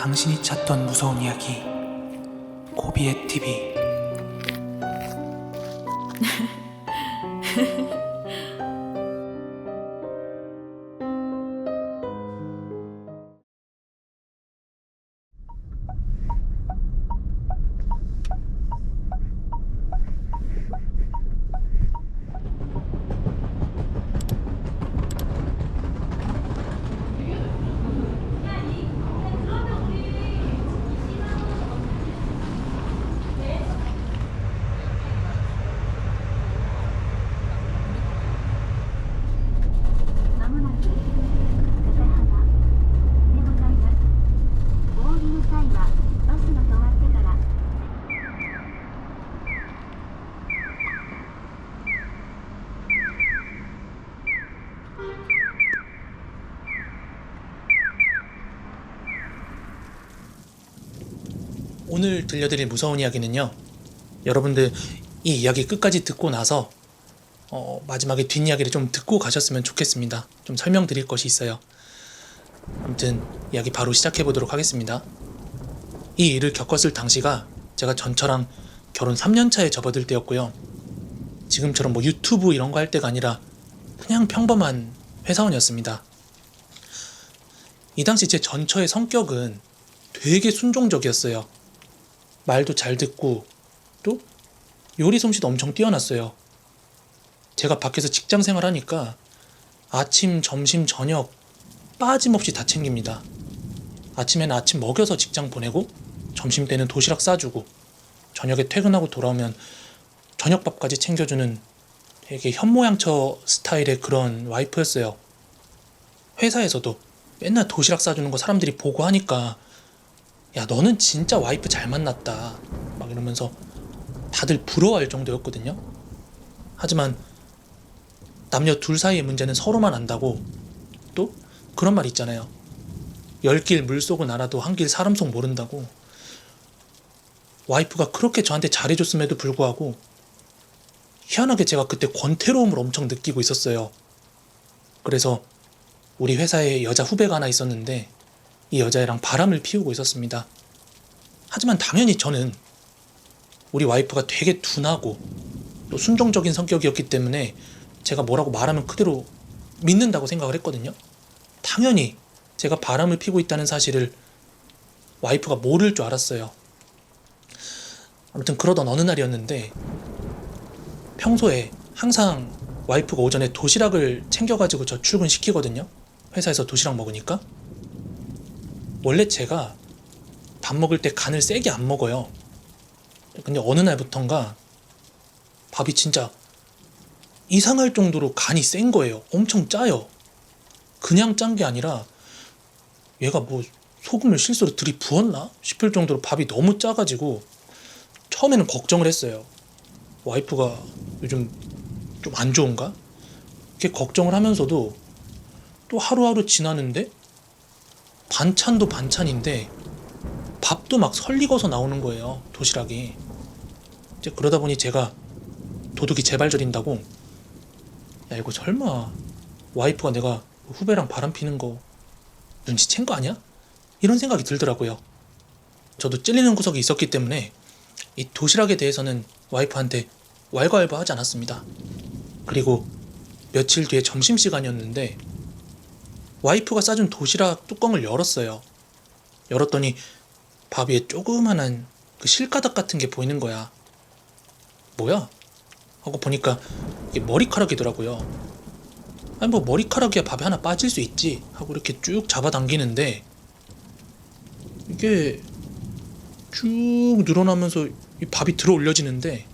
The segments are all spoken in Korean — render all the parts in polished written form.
당신이 찾던 무서운 이야기 고비의 TV. 오늘 들려드릴 무서운 이야기는요, 여러분들 이 이야기 끝까지 듣고 나서 마지막에 뒷이야기를 좀 듣고 가셨으면 좋겠습니다. 좀 설명드릴 것이 있어요. 아무튼 이야기 바로 시작해 보도록 하겠습니다. 이 일을 겪었을 당시가 제가 전처랑 결혼 3년차에 접어들 때였고요. 지금처럼 뭐 유튜브 이런 거 할 때가 아니라 그냥 평범한 회사원이었습니다. 이 당시 제 전처의 성격은 되게 순종적이었어요. 말도 잘 듣고 또 요리 솜씨도 엄청 뛰어났어요. 제가 밖에서 직장 생활하니까 아침, 점심, 저녁 빠짐없이 다 챙깁니다. 아침에는 아침 먹여서 직장 보내고 점심 때는 도시락 싸주고 저녁에 퇴근하고 돌아오면 저녁밥까지 챙겨주는 되게 현모양처 스타일의 그런 와이프였어요. 회사에서도 맨날 도시락 싸주는 거 사람들이 보고 하니까 야, 너는 진짜 와이프 잘 만났다 막 이러면서 다들 부러워할 정도였거든요. 하지만 남녀 둘 사이의 문제는 서로만 안다고, 또 그런 말 있잖아요. 열 길 물속은 알아도 한 길 사람 속 모른다고. 와이프가 그렇게 저한테 잘해줬음에도 불구하고 희한하게 제가 그때 권태로움을 엄청 느끼고 있었어요. 그래서 우리 회사에 여자 후배가 하나 있었는데 이 여자애랑 바람을 피우고 있었습니다. 하지만 당연히 저는 우리 와이프가 되게 둔하고 또 순종적인 성격이었기 때문에 제가 뭐라고 말하면 그대로 믿는다고 생각을 했거든요. 당연히 제가 바람을 피우고 있다는 사실을 와이프가 모를 줄 알았어요. 아무튼 그러던 어느 날이었는데, 평소에 항상 와이프가 오전에 도시락을 챙겨가지고 저 출근시키거든요. 회사에서 도시락 먹으니까. 원래 제가 밥 먹을 때 간을 세게 안 먹어요. 근데 어느 날부턴가 밥이 진짜 이상할 정도로 간이 센 거예요. 엄청 짜요. 그냥 짠 게 아니라 얘가 뭐 소금을 실수로 들이부었나 싶을 정도로 밥이 너무 짜가지고 처음에는 걱정을 했어요. 와이프가 요즘 좀 안 좋은가? 이렇게 걱정을 하면서도 또 하루하루 지나는데 반찬도 반찬인데 밥도 막 설익어서 나오는 거예요, 도시락이. 이제 그러다 보니 제가 도둑이 제 발 저린다고, 야 이거 설마 와이프가 내가 후배랑 바람 피는 거 눈치챈 거 아니야? 이런 생각이 들더라고요. 저도 찔리는 구석이 있었기 때문에 이 도시락에 대해서는 와이프한테 왈가왈부하지 않았습니다. 그리고 며칠 뒤에 점심시간이었는데 와이프가 싸준 도시락 뚜껑을 열었어요. 열었더니 밥 위에 조그만한 그 실가닥 같은 게 보이는 거야. 뭐야? 하고 보니까 이게 머리카락이더라고요. 아니 뭐 머리카락이야 밥에 하나 빠질 수 있지 하고 이렇게 쭉 잡아당기는데 이게 쭉 늘어나면서 이 밥이 들어 올려지는데,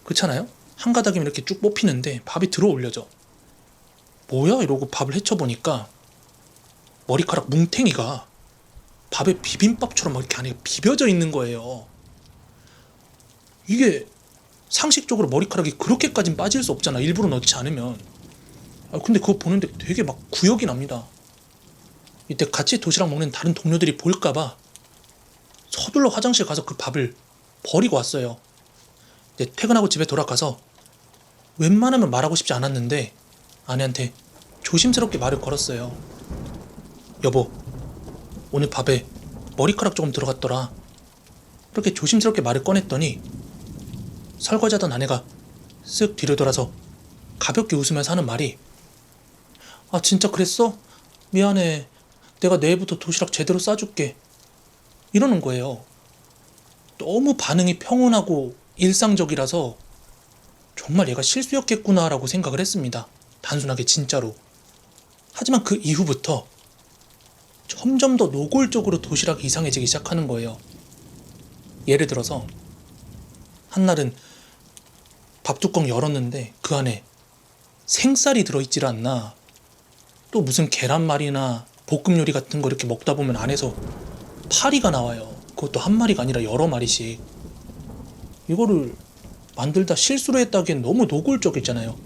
그렇잖아요? 한 가닥이면 이렇게 쭉 뽑히는데 밥이 들어 올려져. 뭐야? 이러고 밥을 헤쳐보니까 머리카락 뭉탱이가 밥에 비빔밥처럼 막 이렇게 안에 비벼져 있는 거예요. 이게 상식적으로 머리카락이 그렇게까진 빠질 수 없잖아, 일부러 넣지 않으면. 근데 그거 보는데 되게 막 구역이 납니다. 이때 같이 도시락 먹는 다른 동료들이 볼까봐 서둘러 화장실 가서 그 밥을 버리고 왔어요. 이제 퇴근하고 집에 돌아가서 웬만하면 말하고 싶지 않았는데 아내한테 조심스럽게 말을 걸었어요. 여보, 오늘 밥에 머리카락 조금 들어갔더라. 그렇게 조심스럽게 말을 꺼냈더니 설거지하던 아내가 쓱 뒤로 돌아서 가볍게 웃으면서 하는 말이 아 진짜 그랬어? 미안해. 내가 내일부터 도시락 제대로 싸줄게. 이러는 거예요. 너무 반응이 평온하고 일상적이라서 정말 얘가 실수였겠구나라고 생각을 했습니다. 단순하게 진짜로. 하지만 그 이후부터 점점 더 노골적으로 도시락이 이상해지기 시작하는 거예요. 예를 들어서 한날은 밥 뚜껑 열었는데 그 안에 생쌀이 들어있질 않나, 또 무슨 계란말이나 볶음 요리 같은 거 이렇게 먹다 보면 안에서 파리가 나와요. 그것도 한 마리가 아니라 여러 마리씩. 이거를 만들다 실수로 했다기엔 너무 노골적이잖아요.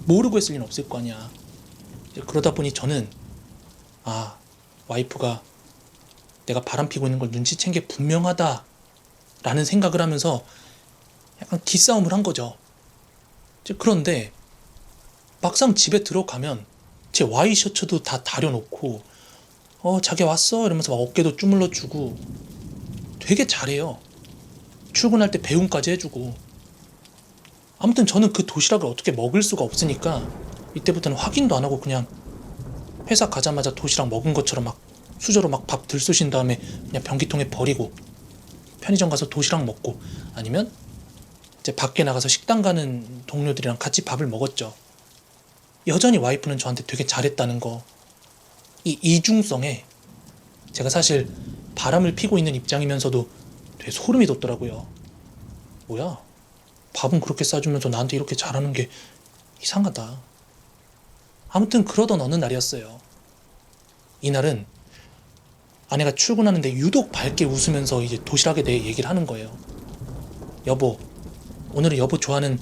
모르고 했을 리는 없을 거 아니야. 그러다 보니 저는 와이프가 내가 바람피고 있는 걸 눈치챈 게 분명하다 라는 생각을 하면서 약간 기싸움을 한 거죠. 그런데 막상 집에 들어가면 제 와이셔츠도 다 다려놓고 자기 왔어? 이러면서 막 어깨도 주물러주고 되게 잘해요. 출근할 때 배웅까지 해주고. 아무튼 저는 그 도시락을 어떻게 먹을 수가 없으니까 이때부터는 확인도 안 하고 그냥 회사 가자마자 도시락 먹은 것처럼 막 수저로 막 밥 들쑤신 다음에 그냥 변기통에 버리고 편의점 가서 도시락 먹고, 아니면 이제 밖에 나가서 식당 가는 동료들이랑 같이 밥을 먹었죠. 여전히 와이프는 저한테 되게 잘했다는 거, 이 이중성에 제가 사실 바람을 피고 있는 입장이면서도 되게 소름이 돋더라고요. 뭐야, 밥은 그렇게 싸주면서 나한테 이렇게 잘하는 게 이상하다. 아무튼 그러던 어느 날이었어요. 이날은 아내가 출근하는데 유독 밝게 웃으면서 이제 도시락에 대해 얘기를 하는 거예요. 여보, 오늘은 여보 좋아하는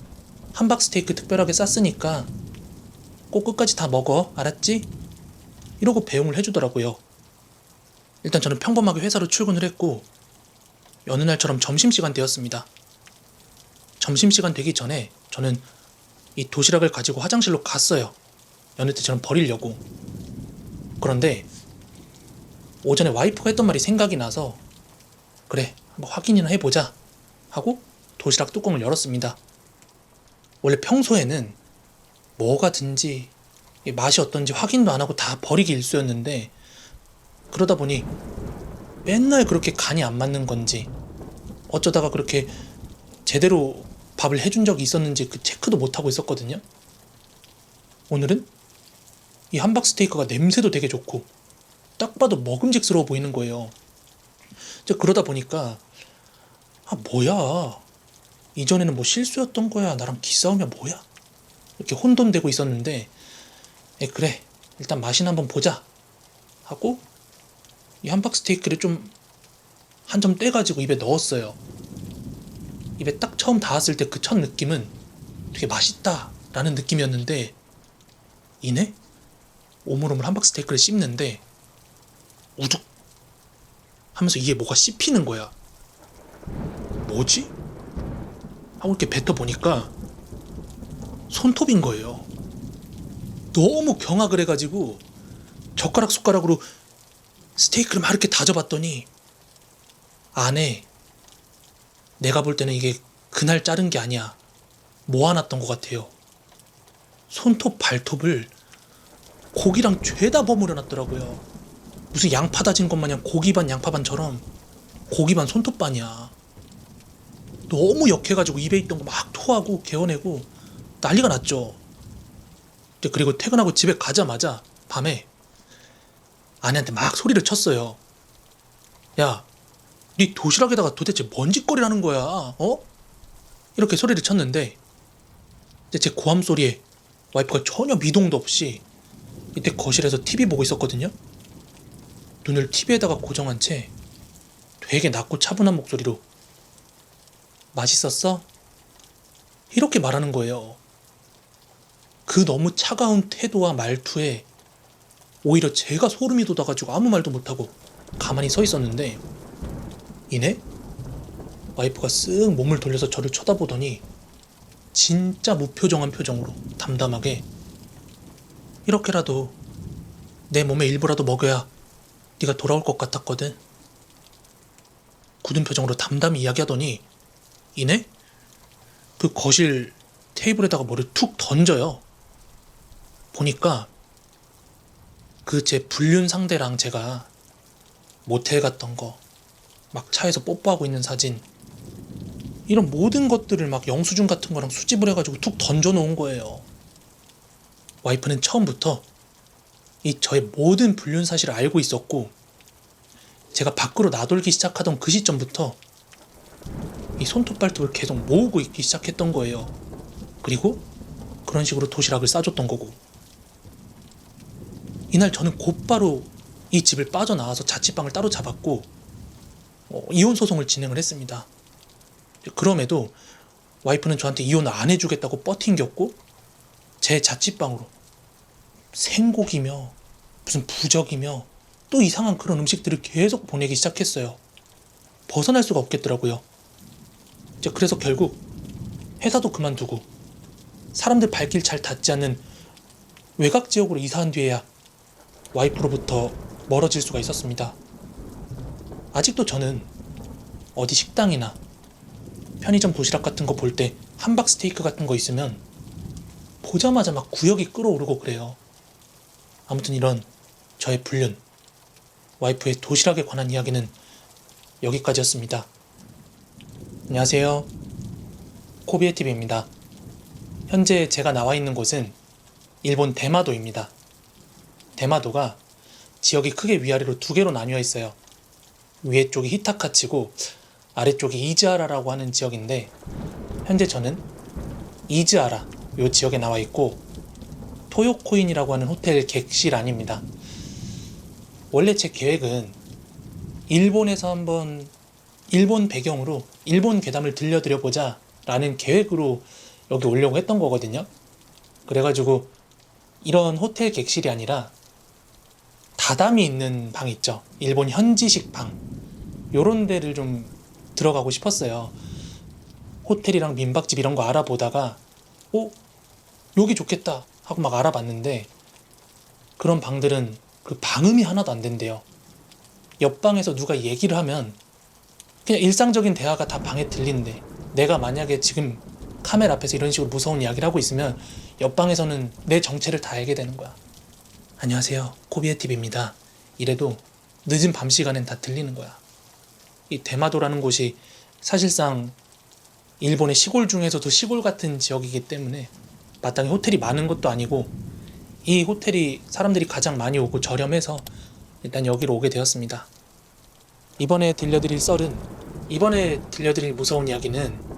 함박스테이크 특별하게 쌌으니까 꼭 끝까지 다 먹어. 알았지? 이러고 배웅을 해주더라고요. 일단 저는 평범하게 회사로 출근을 했고, 여느 날처럼 점심시간 되었습니다. 점심시간 되기 전에 저는 이 도시락을 가지고 화장실로 갔어요. 여느 때처럼 버리려고. 그런데 오전에 와이프가 했던 말이 생각이 나서 그래, 한번 확인이나 해보자 하고 도시락 뚜껑을 열었습니다. 원래 평소에는 뭐가든지 맛이 어떤지 확인도 안 하고 다 버리기 일쑤였는데, 그러다 보니 맨날 그렇게 간이 안 맞는 건지 어쩌다가 그렇게 제대로 밥을 해준 적이 있었는지 그 체크도 못하고 있었거든요. 오늘은 이 함박스테이크가 냄새도 되게 좋고 딱 봐도 먹음직스러워 보이는 거예요. 그러다 보니까 뭐야, 이전에는 뭐 실수였던 거야, 나랑 기싸움이야 뭐야, 이렇게 혼돈되고 있었는데 그래, 일단 맛이나 한번 보자 하고 이 함박스테이크를 좀 한 점 떼가지고 입에 넣었어요. 입에 딱 처음 닿았을 때 그 첫 느낌은 되게 맛있다 라는 느낌이었는데, 이내 오물오물 함박스테이크를 씹는데 우둑 하면서 이게 뭐가 씹히는 거야. 뭐지? 하고 이렇게 뱉어보니까 손톱인 거예요. 너무 경악을 해가지고 젓가락 숟가락으로 스테이크를 막 이렇게 다져봤더니 안에 내가 볼 때는 이게 그날 자른 게 아니야, 모아놨던 것 같아요. 손톱 발톱을 고기랑 죄다 버무려 놨더라고요. 무슨 양파 다진 것 마냥 고기 반 양파 반처럼 고기 반 손톱 반이야. 너무 역해가지고 입에 있던 거 막 토하고 개어내고 난리가 났죠. 그리고 퇴근하고 집에 가자마자 밤에 아내한테 막 소리를 쳤어요. 야, 네 도시락에다가 도대체 뭔 짓거리라는 거야, 어? 이렇게 소리를 쳤는데 제 고함 소리에 와이프가 전혀 미동도 없이 이때 거실에서 TV 보고 있었거든요. 눈을 TV에다가 고정한 채 되게 낮고 차분한 목소리로 맛있었어? 이렇게 말하는 거예요. 그 너무 차가운 태도와 말투에 오히려 제가 소름이 돋아가지고 아무 말도 못하고 가만히 서 있었는데, 이내 와이프가 쓱 몸을 돌려서 저를 쳐다보더니 진짜 무표정한 표정으로 담담하게 이렇게라도 내 몸의 일부라도 먹여야 네가 돌아올 것 같았거든. 굳은 표정으로 담담히 이야기하더니 이내 그 거실 테이블에다가 뭐를 툭 던져요. 보니까 그 제 불륜 상대랑 제가 모텔 갔던 거, 막 차에서 뽀뽀하고 있는 사진, 이런 모든 것들을 막 영수증 같은 거랑 수집을 해가지고 툭 던져놓은 거예요. 와이프는 처음부터 이 저의 모든 불륜 사실을 알고 있었고, 제가 밖으로 나돌기 시작하던 그 시점부터 이 손톱 발톱을 계속 모으고 있기 시작했던 거예요. 그리고 그런 식으로 도시락을 싸줬던 거고. 이날 저는 곧바로 이 집을 빠져나와서 자취방을 따로 잡았고 이혼 소송을 진행을 했습니다. 그럼에도 와이프는 저한테 이혼을 안 해주겠다고 버팅겼고, 제 자취방으로 생고기며 무슨 부적이며 또 이상한 그런 음식들을 계속 보내기 시작했어요. 벗어날 수가 없겠더라고요. 그래서 결국 회사도 그만두고 사람들 발길 잘 닿지 않는 외곽 지역으로 이사한 뒤에야 와이프로부터 멀어질 수가 있었습니다. 아직도 저는 어디 식당이나 편의점 도시락 같은 거 볼 때 함박 스테이크 같은 거 있으면 보자마자 막 구역이 끓어오르고 그래요. 아무튼 이런 저의 불륜, 와이프의 도시락에 관한 이야기는 여기까지였습니다. 안녕하세요. 코비에TV입니다. 현재 제가 나와 있는 곳은 일본 대마도입니다. 대마도가 지역이 크게 위아래로 두 개로 나뉘어 있어요. 위에 쪽이 히타카치고 아래쪽이 이즈하라라고 하는 지역인데, 현재 저는 이즈하라 요 지역에 나와 있고, 토요코인이라고 하는 호텔 객실 안입니다. 원래 제 계획은 일본에서 한번 일본 배경으로 일본 괴담을 들려드려보자 라는 계획으로 여기 오려고 했던 거거든요. 그래가지고 이런 호텔 객실이 아니라 다담이 있는 방 있죠. 일본 현지식 방, 요런 데를 좀 들어가고 싶었어요. 호텔이랑 민박집 이런 거 알아보다가 여기 좋겠다 하고 막 알아봤는데, 그런 방들은 그 방음이 하나도 안 된대요. 옆방에서 누가 얘기를 하면 그냥 일상적인 대화가 다 방에 들리는데, 내가 만약에 지금 카메라 앞에서 이런 식으로 무서운 이야기를 하고 있으면 옆방에서는 내 정체를 다 알게 되는 거야. 안녕하세요, 코비에TV입니다. 이래도 늦은 밤 시간엔 다 들리는 거야. 이 대마도라는 곳이 사실상 일본의 시골 중에서도 시골 같은 지역이기 때문에 마땅히 호텔이 많은 것도 아니고, 이 호텔이 사람들이 가장 많이 오고 저렴해서 일단 여기로 오게 되었습니다. 이번에 들려드릴 무서운 이야기는